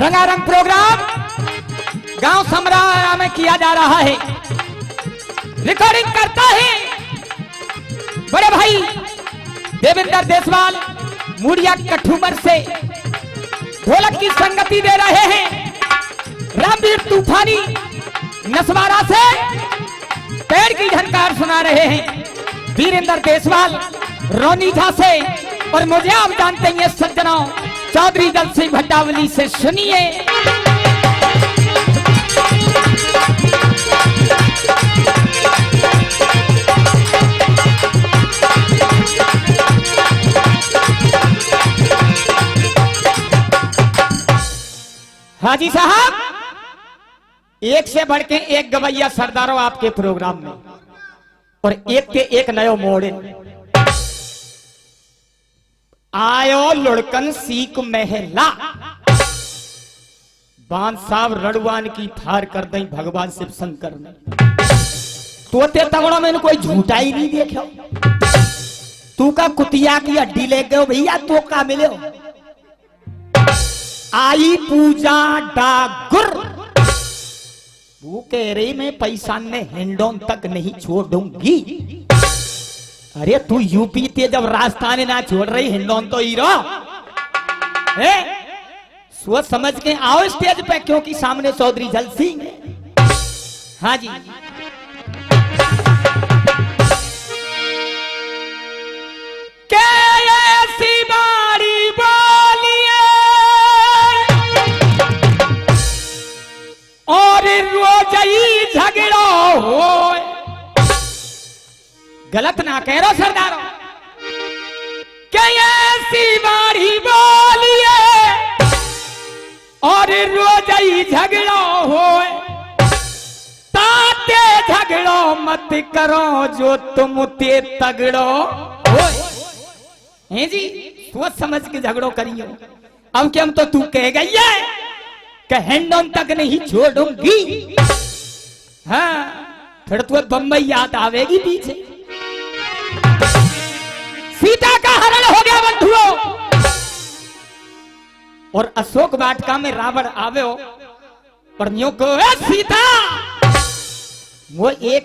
रंगारंग प्रोग्राम गांव समरा में किया जा रहा है। रिकॉर्डिंग करता है बड़े भाई देवेंद्र देसवाल मुड़िया कठुमर से। ढोलक की संगति दे रहे हैं रामवीर तूफानी नसवारा से। पेड़ की झनकार सुना रहे हैं वीरेंद्र देसवाल रोनी झा से। और मुझे आप जानते हैं सज्जनों चौधरी दल सिंह भट्टावली से। सुनिए हाजी साहब, एक से बढ़ के एक गवैया सरदारों आपके प्रोग्राम में, और एक के एक नयो मोड़े आयो लुड़कन सीख महला। बान साहब रणवान की ठार कर दई भगवान शिव शंकर ने। तोते तगड़ो में कोई झूठा ही नहीं देखो। तू का कुतिया की हड्डी ले गयो भैया, तो का मिले आई पूजा डागुर। वो कह रही मैं पैसा ने हैंडोन तक नहीं छोड़ूंगी। अरे तू यूपी ते जब राजस्थान ना छोड़ रही हिंडोन तो हीरो है। सोच समझ के आओ स्टेज पे, क्योंकि सामने चौधरी जल सिंह है। हाँ जी, कैसी बारी बोलिए और रोज ही झगड़ा हो। गलत ना कह रहा सरदारों, कैसी बारी बोलिए और रोज ही झगड़ा हो। ताते झगड़ो मत करो जो तुम ते तगड़ो हो। हैं जी, सोच समझ के झगड़ो करियो। अब क्या हम तो तू कह गई है कि हैंडोन तक नहीं छोड़ूंगी। हाँ, फिर तो बम्बई याद आवेगी पीछे। सीता का हरण हो गया बंधुओं, और अशोक वाटिका में रावण आवे हो और न्यू को सीता। वो एक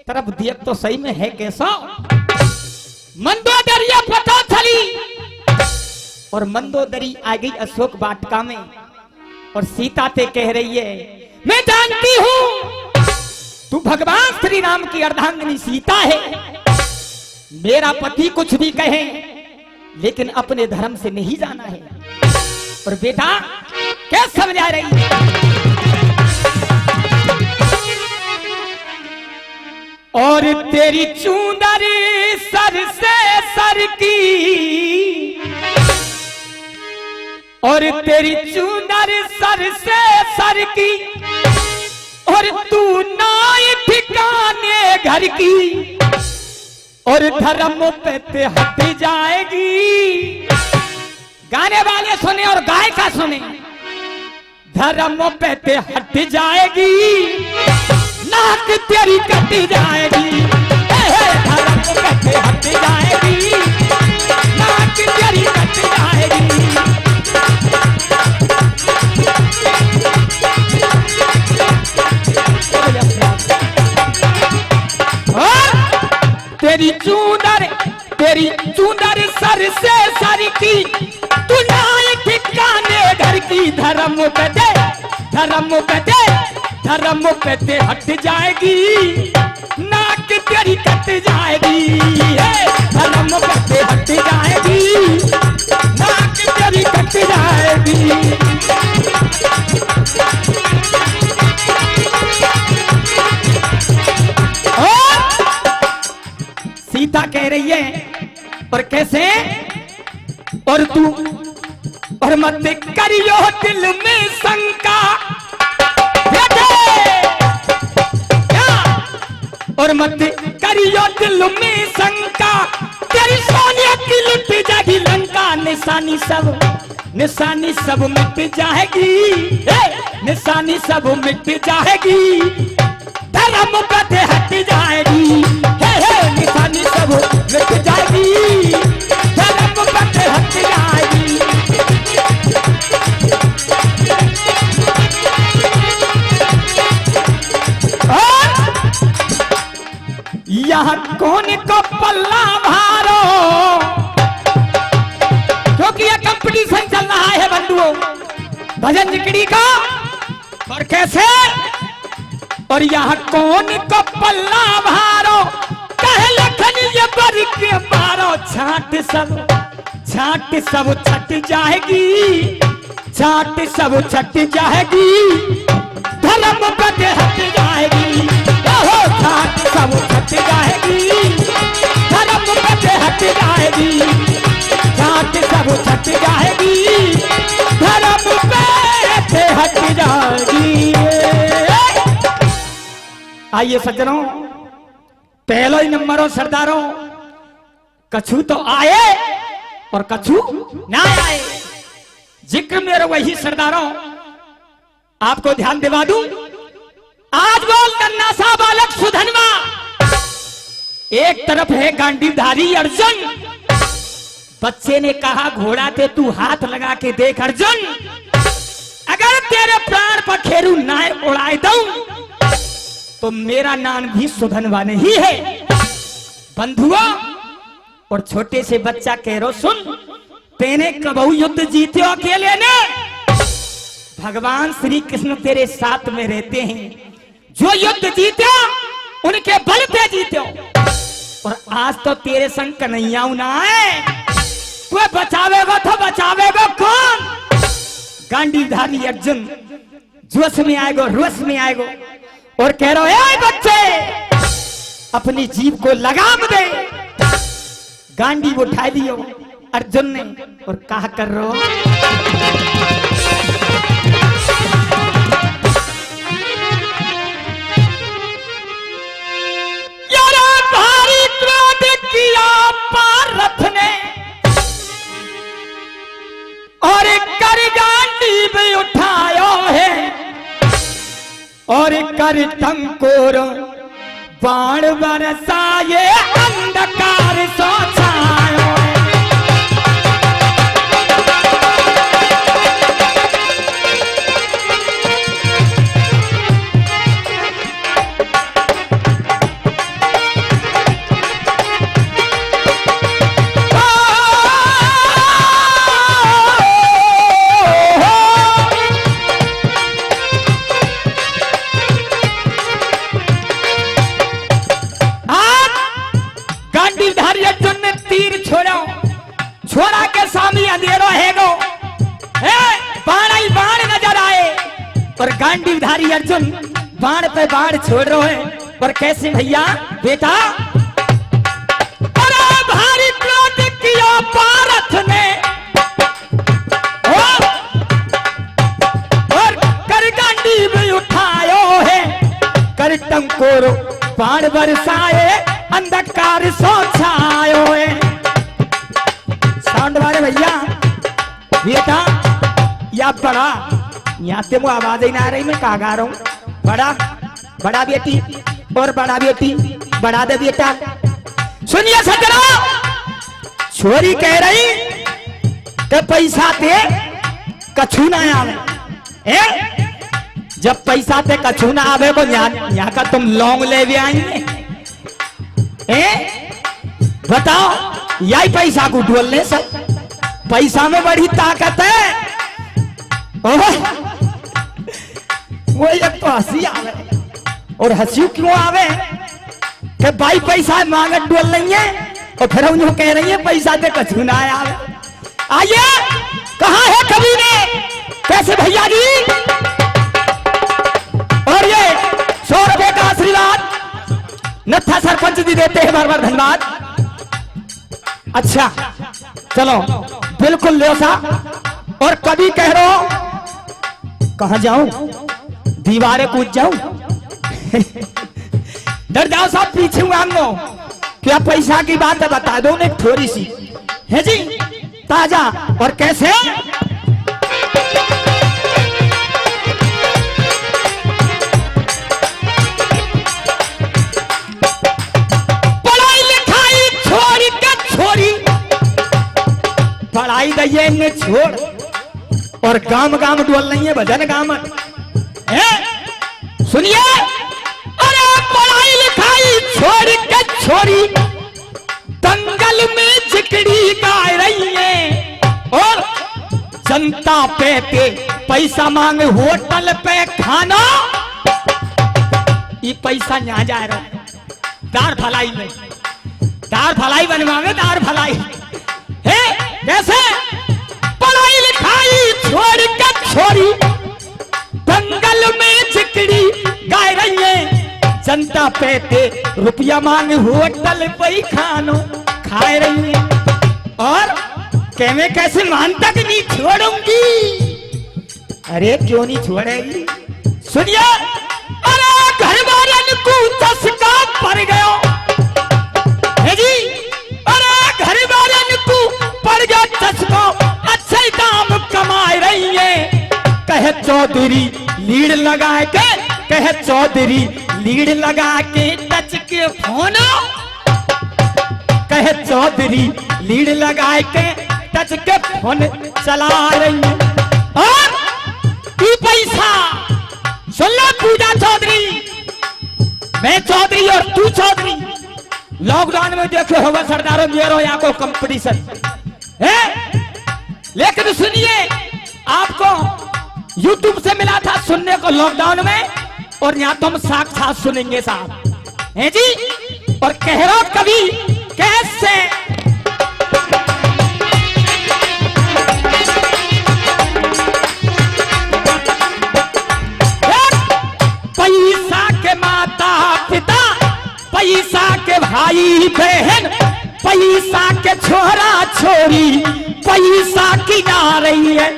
तरफ देख तो सही में है कैसा। मंदोदरी पता चली और मंदोदरी आ गई अशोक वाटिका में, और सीता ते कह रही है मैं जानती हूं तू भगवान श्री राम की अर्धांगिनी सीता है। मेरा पति कुछ भी कहे लेकिन अपने धर्म से नहीं जाना है। और बेटा क्या समझा रही है? और तेरी चूंदर सर से सर की, और तेरी चूंदर सर से सर की, और तू नाई ठिकाने घर की, और धर्म पे ते हट जाएगी। गाने वाले सुने और गायिका सुने। धर्म पे ते हट जाएगी, नाक तेरी कट जाएगी। धर्म पे ते हट जाएगी, नाक तेरी कट जाएगी। तेरी चूंदर सर से सर की, तू नाई ठिकाने घर की। धर्म पे ते हट जाएगी, नाक तेरी कट जाएगी। धर्म पे ते हट जाएगी, नाक तेरी कट जाएगी। सीता कह रही है और कैसे? और तू और मत करियो दिल में शंका, और मत करियो दिल में शंका। तेरी सोनिया की लुट जाएगी लंका। निशानी सब मिट जाएगी, निशानी सब मिट जाएगी। धर्म पे हट जाएगी, निशानी सब मिट जाएगी। धर्म पे हट जाएगी। यहाँ कौन को पल्ला भारो, क्योंकि ये कंपटीशन चल रहा है बंधुओं भजन जिकड़ी का। और कैसे, और यहाँ कौन को पल्ला भारो, कहे लखन ये बरी के मारो, छाट सब छट जाएगी, छाट सब छट जाएगी, धर्म बद हट जाएगी, ओहो छाट सब छट जाएगी, धर्म बद हट जाएगी, छाट सब छट जाएगी, धर्म बद हट जाएगी। आइए सज्जनों, पहलो ही नंबरों सरदारों, कछु तो आए और कछु ना आए। जिक्र मेरा वही सरदारों, आपको ध्यान दिवा दूं, आज बोल नन्ना सा बालक सुधनवा, एक तरफ है गांडीवधारी अर्जुन। बच्चे ने कहा घोड़ा पे तू हाथ लगा के देख अर्जुन, अगर तेरे प्राण पर खेरू ना उड़ाए दूं तो मेरा नाम भी सुधनवा नहीं है। बंधुआ और छोटे से बच्चा कह रो सुन, तेने कबहू युद्ध जीते अकेले ने, भगवान श्री कृष्ण तेरे साथ में रहते हैं, जो युद्ध जीते उनके बल पे जीते। और आज तो तेरे संग कन्हैया ना है, तू बचावेगा तो बचावेगा कौन? गांडीवधारी अर्जुन जोश में आएगो, रोश में आएगो और कह रहे हो बच्चे अपनी जीभ को लगाम दे। गांडी उठा दियो अर्जुन ने और कहा कर रो, यार भारी क्रोध किया पार्थ ने और कर गांडी भी उठायो है और कर टंकोर बाण बरसाए अंधकार सो छायो। छोड़ा के सामने अंधेरो हैगो, बाण ही बाण नजर आए और गांडीवधारी अर्जुन बाण पे बाण छोड़ रहे हैं। और कैसे भैया बेटा, अरे भारी क्रोध किया पार्थ ने और कर गांडी भी उठायो है, कर टंकोर बाण बरसाए अंधकार सो छायो है। साउंड वाले भैया बेटा, या बड़ा यहाँ से मुझे आवाज ही ना आ रही, मैं कहा गा रहा हूँ। बड़ा बड़ा बेटी और बड़ा बेटी, बड़ा दे बेटा। सुनिए सज्जनों, छोरी कह रही कि पैसा ते कछु ना आवे, जब पैसा ते कछु ना आवे तो यहाँ का तुम लौंग ले भी आएंगे। बताओ, यही पैसा को ढोलने से, पैसा में बड़ी ताकत है। वो एक तो हंसी आवे, और हंसी क्यों आवे कि भाई पैसा मांगत डोल नहीं है और फिर उन्होंने कह रही है पैसा दे कछु ना आवे। आइए, कहाँ है कभी ने, कैसे भैया जी? और ये 100 रुपए का आशीर्वाद नत्था सरपंच जी देते हैं, बार बार धन्यवाद। अच्छा चलो, बिल्कुल ले सा। और कभी कह रहे हो कहां जाऊं, दीवारें कूद जाऊं, डर जाओ साहब, पीछे हूं आंगो। क्या पैसा की बात है, बता दो एक थोड़ी सी है जी, ताजा। और कैसे पढ़ाई गई ने छोड़ और गांव गांव डोल नहीं है, भजन गांव है। सुनिए, अरे पढ़ाई लिखाई छोड़ के जनता पे पैसा मांगे होटल पे खाना। ये पैसा यहाँ जा रहा दार भलाई में, दार भलाई बनवावे, दार भलाई है कैसे? पढ़ाई लिखाई छोड़ के छोरी दंगल में चिकड़ी गाय रही है। जनता पे रुपया मांगे होटल पे खानो खाए रही है। और कहने कैसे मानता कि नहीं छोड़ूंगी? अरे क्यों नहीं छोड़ेगी? सुनिए, अरे घर वालन को चस्का पड़ गया है जी। अरे घर वालन को पड़ गया चस्का, अच्छे दाम कमाए रही है। कहे चौधरी लीड लगा के, कहे चौधरी लीड लगा के टच के फोन, कहे चौधरी लीड लगा के टच के फोन चला रही है। और तू पैसा सुन लो, पूजा चौधरी, मैं चौधरी और तू चौधरी। लॉकडाउन में देखे होगा सरदारों मेरो यहाँ को कंपटीशन है। लेकिन सुनिए, आपको YouTube से मिला था सुनने को लॉकडाउन में, और यहाँ तो हम साक्षात सुनेंगे साहब है जी। और कह रहा कभी कैसे पैसा के माता पिता, पैसा के भाई बहन, पैसा के छोरा छोरी, पैसा की ना रही है।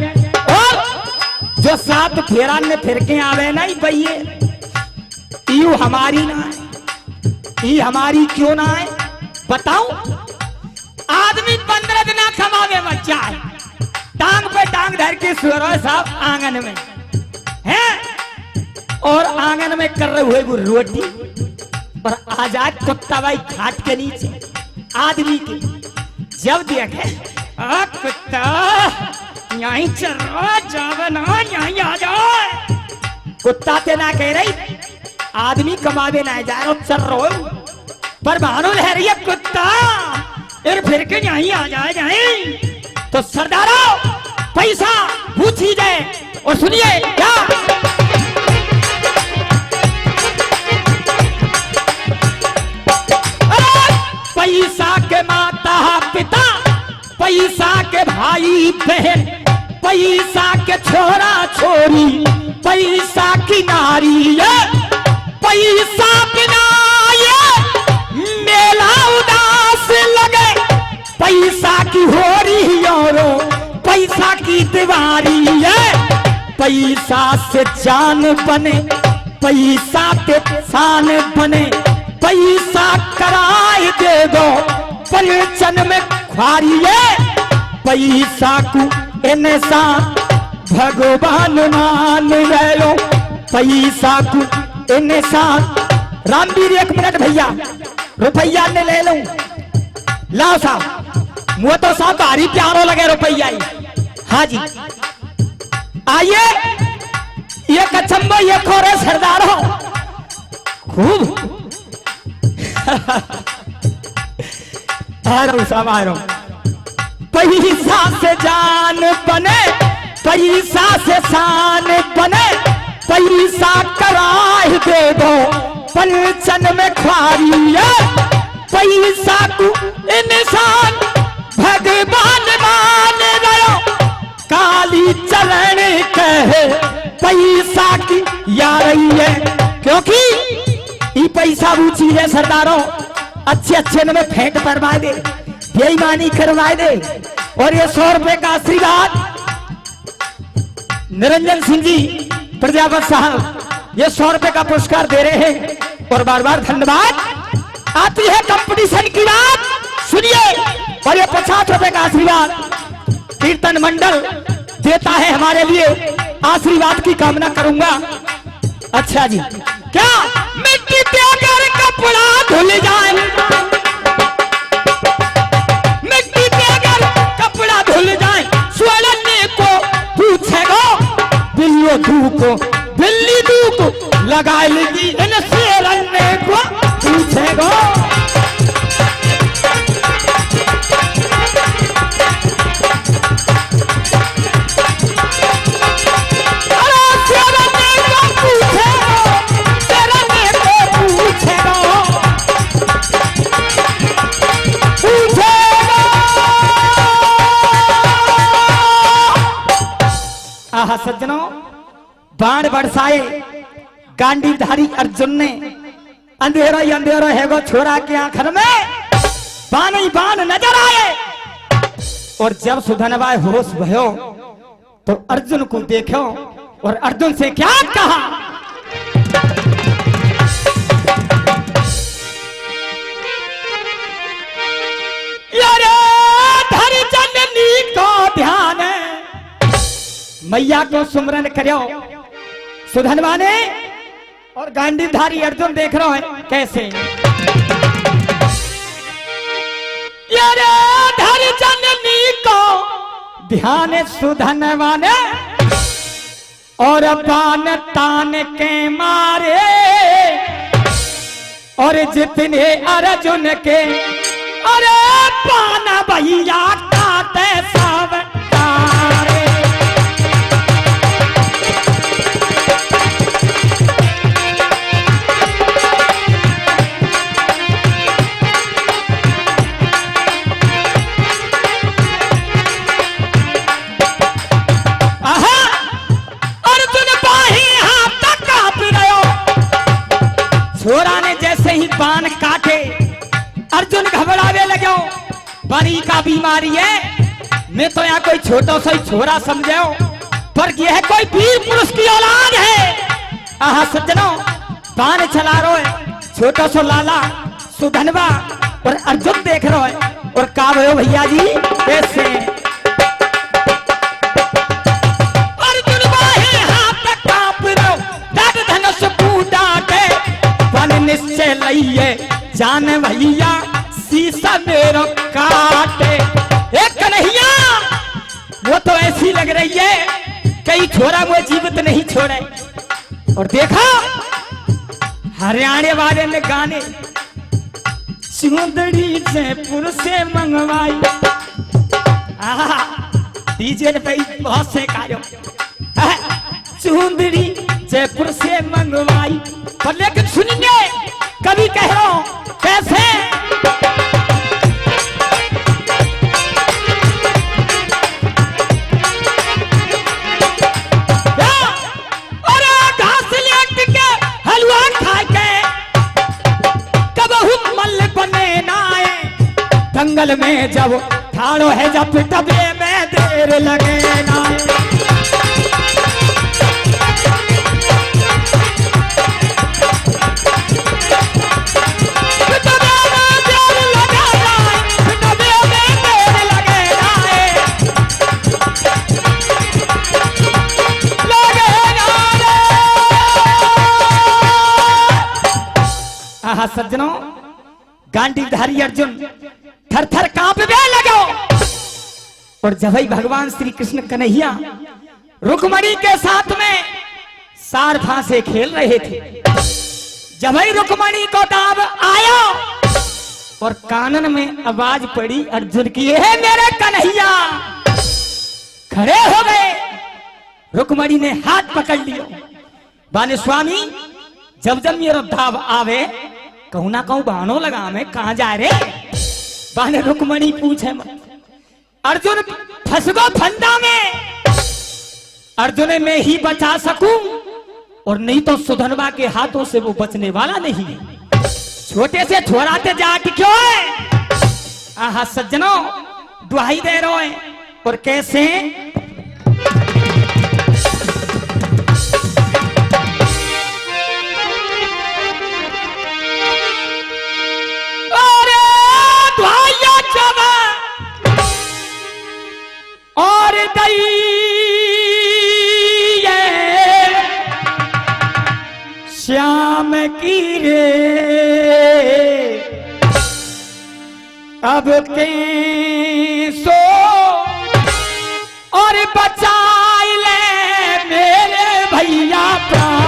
और जो साथ फेरा में फिर के आवे नहीं भैये, यू हमारी ना है, ये हमारी क्यों ना है बताऊं? आदमी 15 दिन कमावे बच्चा है, टांग पे टांग धर के सोरो साहब आंगन में है, और आंगन में कर रहे हुए वो रोटी, और आजाद कुत्ता भाई खाट के नीचे आदमी की जब देखे कुत्ता यहीं चल रहा जावे ना, यहीं आ जाओ। कुत्ता ते ना कह रही, आदमी कमावे ना जा रहा चल रहा, पर बहानो रह रही है कुत्ता फिर के यहीं आ जाए जाए। तो सरदारों पैसा पूछी जाए। और सुनिए क्या, पैसा के माता पिता, पैसा के भाई बहन, पैसा के छोरा छोरी, पैसा की नारी है, पैसा बिना ये मेला उदास लगे, पैसा की हो रही औरो पैसा की दीवारी है। पैसा से जान बने, पैसा के शान बने, पैसा कराए दे दो पंचन में ख्वारी है। पैसा को इंसान भगवान मान लो, पैसा को इंसान। रामवीर 1 मिनट भैया, रुपया ने ले लो, लाओ साहब, मुँह तो साहब भारी प्यारो लगे रुपया ही। हाँ जी आइए, ये कचम्बो ये खोरे सरदार हो खूब आ रहा हूं। पैसा से जान बने, पैसा से शान बने, पैसा कराए दे दो पंचन में ख्वारी है। पैसा को इंसान भगवान मान रहो, काली चरण कहे पैसा की यारी है। क्योंकि ये पैसा वो चीज है सरदारों, अच्छे अच्छे में फेंक करवा दे, बेईमानी करवा दे। और ये 100 रुपए का आशीर्वाद निरंजन सिंह जी प्रजापत साहब ये 100 रुपए का पुरस्कार दे रहे हैं, और बार बार धन्यवाद। आती है कंपटीशन की बात, सुनिए। और ये 50 रुपए का आशीर्वाद कीर्तन मंडल देता है हमारे लिए, आशीर्वाद की कामना करूंगा। अच्छा जी, क्या मिट्टी पे अगर कपड़ा धुल जाए, मिट्टी पे अगर कपड़ा धुल जाए, स्वर्ण को पूछेगा बिल्ली धूको, बिल्ली धूको लगा लेगी, इन शेरने को पूछेगा। बाण बरसाए गांडीधारी अर्जुन ने। अंधेरा ही अंधेरा है गो छोरा के आंखन में, बाण ही बाण नजर आए। और जब सुधनवा होश भयो तो अर्जुन को देखो और अर्जुन से क्या कहा, यारे धर जननी को ध्यान, मैया को सुमरन करो। सुधनवा ने और गांडीधारी अर्जुन देख रहा है कैसे, यारे धर जननी को ध्यान सुधनवा ने, और बान तान के मारे और जितने अर्जुन के, अरे पाना भैया काटे सब तारे। छोरा ने जैसे ही बाण काटे अर्जुन घबरावे लगे, बड़ी का बीमारी है, मैं तो यहाँ कोई छोटा सा ही छोरा समझो, पर यह कोई वीर पुरुष की औलाद है। आहा सज्जनों, बाण चला रो है छोटा सा लाला सुधनवा और अर्जुन देख रहा है। और का भयो भैया जी कैसे, अर्जुन बाहे हाथ कांप रो, डट धनुष पूटा के बन निश्चय लइए, जान भैया शीशा मेरो काटे। एक कन्हैया वो तो ऐसी लग रही है कई छोरा वो जीवित नहीं छोड़े। और देखा हरियाणा वाले ने गाने चुंदड़ी जयपुर से मंगवाई, डीजे पे बहुत से कार्यों, चुंदड़ी जयपुर से मंगवाई। पर लेकिन सुनिए कभी कह रहा हूं कैसे, अरे घास लेट के हलवा खा के कबहू मल बने ना आए, दंगल में जब ठाड़ो है जब डबे में देर लगे ना। सज्जनों, गांडीधारी अर्जुन थर थर कांपने लगो। और जब ही भगवान श्री कृष्ण कन्हैया रुक्मणी के साथ में सार फांसे खेल रहे थे, जब ही रुक्मणी को दाव आया और कानन में आवाज पड़ी अर्जुन की, है मेरे कन्हैया। खड़े हो गए, रुक्मणी ने हाथ पकड़ लिया, बाने स्वामी जब जब मेरा धाव आवे कहूं ना कहूं बहानो लगा, मैं कहां जा रे। बाने रुक्मणी पूछे मत, अर्जुन फंस गो फंदा में, अर्जुन मैं ही बचा सकूं और नहीं तो सुधनवा के हाथों से वो बचने वाला नहीं। छोटे से छोराते जाट क्यों है। आहा सज्जनों, दुहाई दे रहे हैं। और कैसे, और श्याम की रे अब के सो और बचाई ले मेरे भैया प्राण।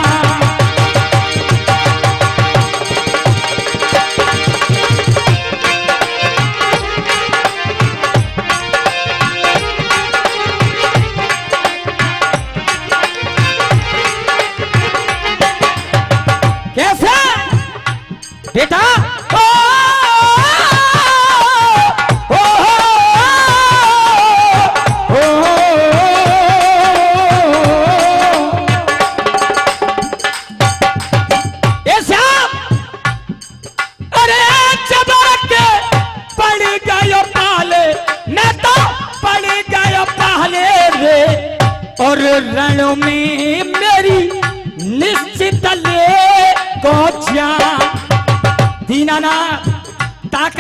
बेटा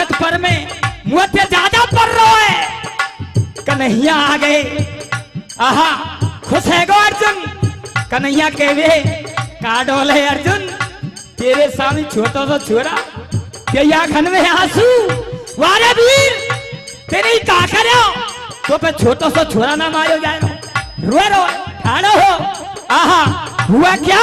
ताकत पर में मुझे ज्यादा पड़ रहा है। कन्हैया आ गए, आहा खुश है गो अर्जुन। कन्हैया के वे का डोले अर्जुन, तेरे सामने छोटा सा छोरा क्या घन में आंसू, वारे वीर तेरे का करो तो पे छोटा सा छोरा ना मारो जाए, रोए रो ठाड़ो हो। आहा हुआ क्या?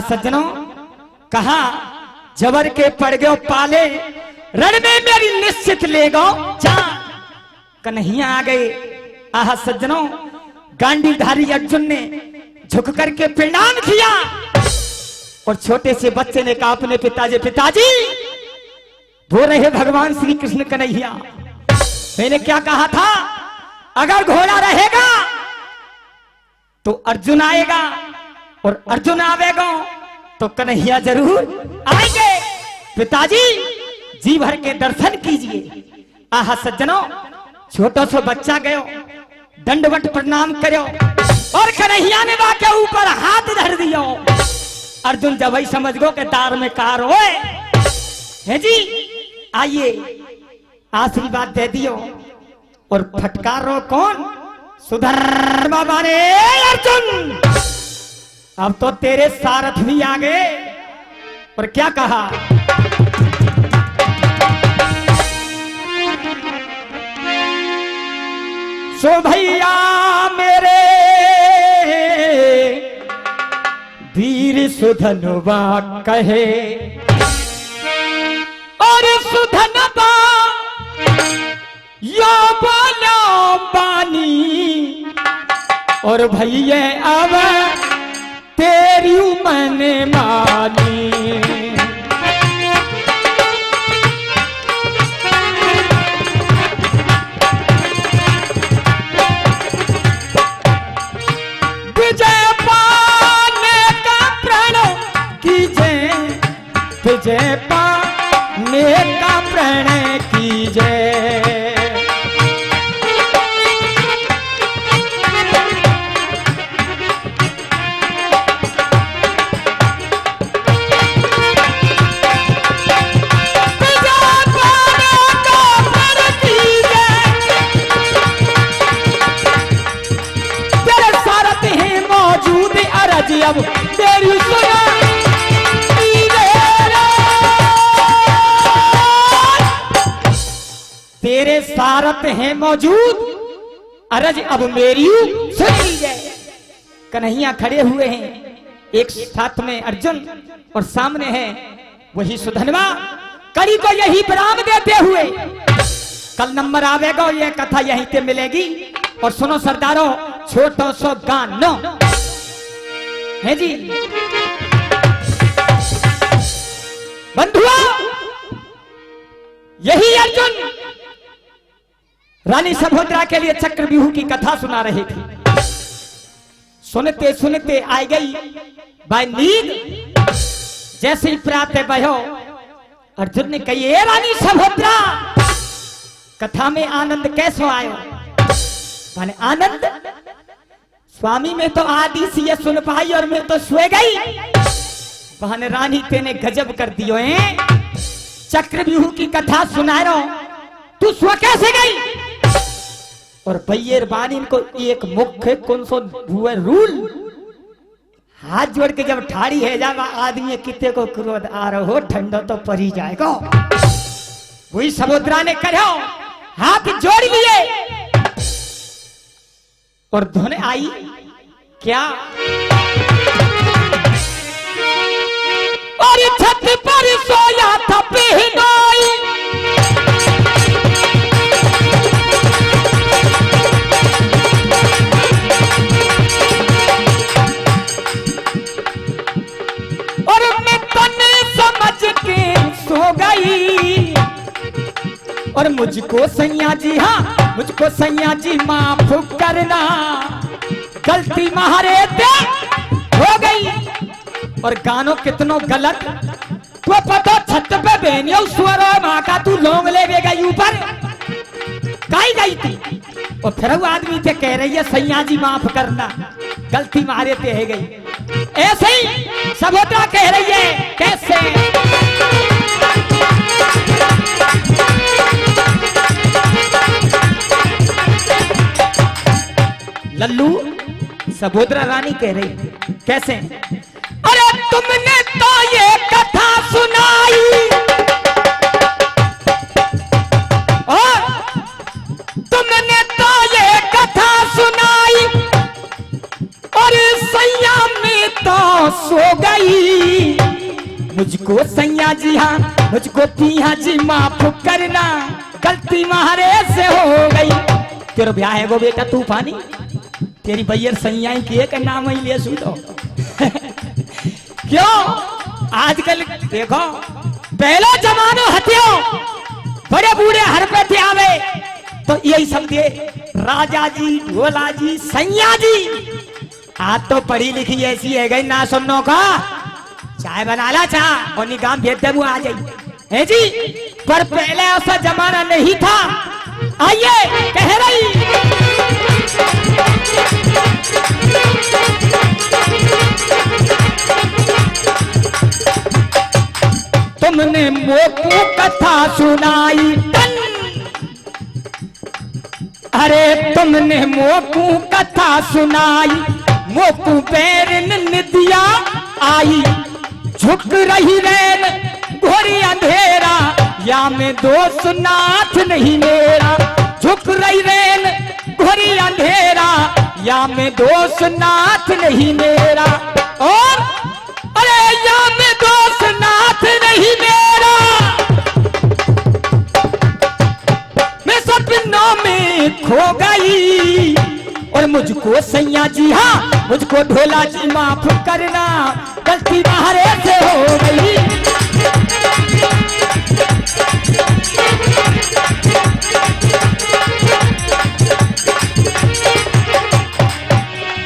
सज्जनों कहा जबर के पड़ गयो पाले, रण में मेरी निश्चित ले गो जान। कन्हैया आ गए। आहा सज्जनों गांडीधारी अर्जुन ने झुक करके प्रणाम किया और छोटे से बच्चे ने कहा अपने पिताजी, पिताजी बोल रहे भगवान श्री कृष्ण कन्हैया, मैंने क्या कहा था, अगर घोड़ा रहेगा तो अर्जुन आएगा और अर्जुन आवेगा तो कन्हैया जरूर आएंगे। पिताजी जी भर के दर्शन कीजिए। आहा सज्जनों छोटा सा बच्चा गयो, दंडवत प्रणाम करो और कन्हैया ने बा के ऊपर हाथ धर दियो। अर्जुन जब वही समझ गो के दार में कार होए है जी, आइए आशीर्वाद दे दियो और फटकारो कौन, सुधर बाबा रे अर्जुन, अब तो तेरे सारथ भी आ गए। और क्या कहा, सो भैया मेरे वीर सुधनवा कहे, और सुधनवा यो बोलो बानी, और भैया अब तेरी मैंने मानी। विजय पाने का प्रण कीजिए, विजय पाने का प्रण कीजिए। अब तेरी सुना तेरे सारथ हैं मौजूद, अरज अब मेरी सुन लीजिए। कन्हैया खड़े हुए हैं, एक साथ में अर्जुन और सामने है वही सुधनवा, कड़ी को यही विराम देते हुए कल नंबर आवेगा, ये कथा यहीं पे मिलेगी। और सुनो सरदारों, छोटो सो गानो है जी। बंधुआ यही अर्जुन रानी सुभद्रा के लिए चक्रव्यूह की कथा सुना रहे थे। सुनते सुनते आई गई बाय नींद, जैसे ही प्रातः भयो अर्जुन ने कही, ए रानी सुभद्रा कथा में आनंद कैसो आयो? माने आनंद स्वामी में तो आदि सी ये सुन पाई और मैं तो सोए गई। बहन रानी तेने गजब कर दियो है, चक्रव्यूह की कथा सुना रहा तू सो कैसे गई? और बैयर बानी को एक मुख्य कौन सो हुए रूल, हाथ जोड़ के जब ठाड़ी है जावा आदमी कितने को क्रोध आ रहा हो, ठंडो तो पड़ ही जाएगा। वही समुद्रा ने करो, हाथ जोड़ लिए और धुन आई क्या, और छत पर सोया था पहनाई, मुझको सैया जी, हाँ मुझको सैया जी माफ करना, गलती मारे ते हो गई। और गानों कितनों गलत तो पता छत पे बेनियो स्वर माँ का तू लोंग ले गई ऊपर काई गई थी। और फिर वो आदमी से कह रही है सैया जी माफ करना, गलती मारे ते है गई। ऐसे ही सबोटा कह रही है कैसे लल्लू सबोद्रा रानी कह रही कैसे, अरे तुमने तो ये कथा सुनाई और तुमने तो ये कथा सुनाई और सैया में तो सो गई। मुझको सैया जी, हाँ मुझको पिया जी माफ करना, गलती मारे से हो गई। तेरा ब्याह है वो बेटा तूफानी, तेरी भैया सैया की एक नाम ही ले सुनो। क्यों आजकल देखो पहला जमानो हथियो बड़े बूढ़े हर पे थे आवे तो यही सब दे राजा जी ढोला जी सैया जी। आज तो पढ़ी लिखी ऐसी है गई ना सुननो का चाय बना ला चाह और निगाम भेज दे वो आ जाई है जी। पर पहले ऐसा जमाना नहीं था। आइए कह रही तुमने मोकू कथा सुनाई तन, अरे तुमने मोकू कथा सुनाई, मोकू पैरन निदिया आई, झुक रही रैन घोरी अंधेरा, या में दोस्त नाथ नहीं मेरा। झुक रही रैन घोरी अंधेरा, या में दोस्त नाथ नहीं मेरा। और अरे या में दोस्त नाथ नहीं मेरा, मैं सपनों में खो गई। और मुझको सैया जी, हाँ मुझको ढोला जी माफ करना, गलती मारे से हो गई।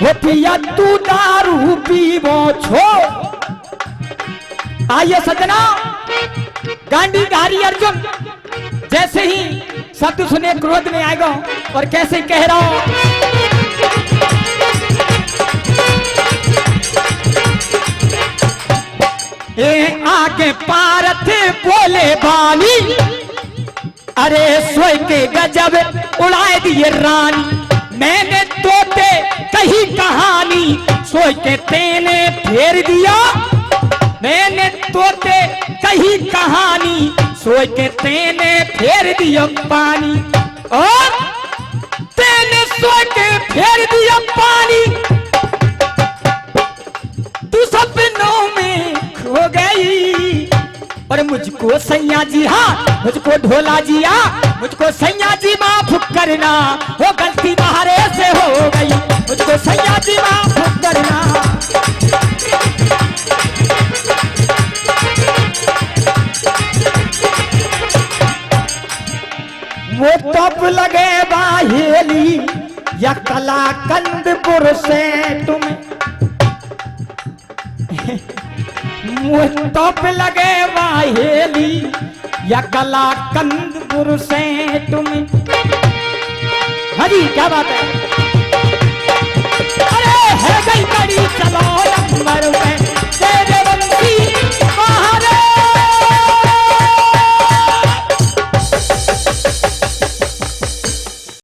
वो पिया तू दारू पीवो छोड़। आइए सजना गांडी गारी अर्जुन जैसे ही शब्द सुने क्रोध में आएगा और कैसे कह रहा हूं, आगे पारथ बोले बानी, अरे सोए के गजब उड़ाए दिए रानी। मैंने तोते कही कहानी, सोए के तेने फेर दिया। मैंने तोते कही कहानी, सोए के तेने फेर दिया पानी। और तेने सोए के फेर दिया पानी, तू सपनों में खो गई। और मुझको सैया जी, हाँ मुझको ढोला जी, हाँ मुझको सैया जी माफ करना, वो गलती मारे से हो गई। मुझको सैया जी माफ करना। वो टॉप लगे बाहेली या कलाकंदपुर से तुम्हें, वो टॉप लगे बाहेली या कलाकंदपुर से तुम्हें। हरी क्या बात है, अरे है गई बड़ी चलो नंबर में।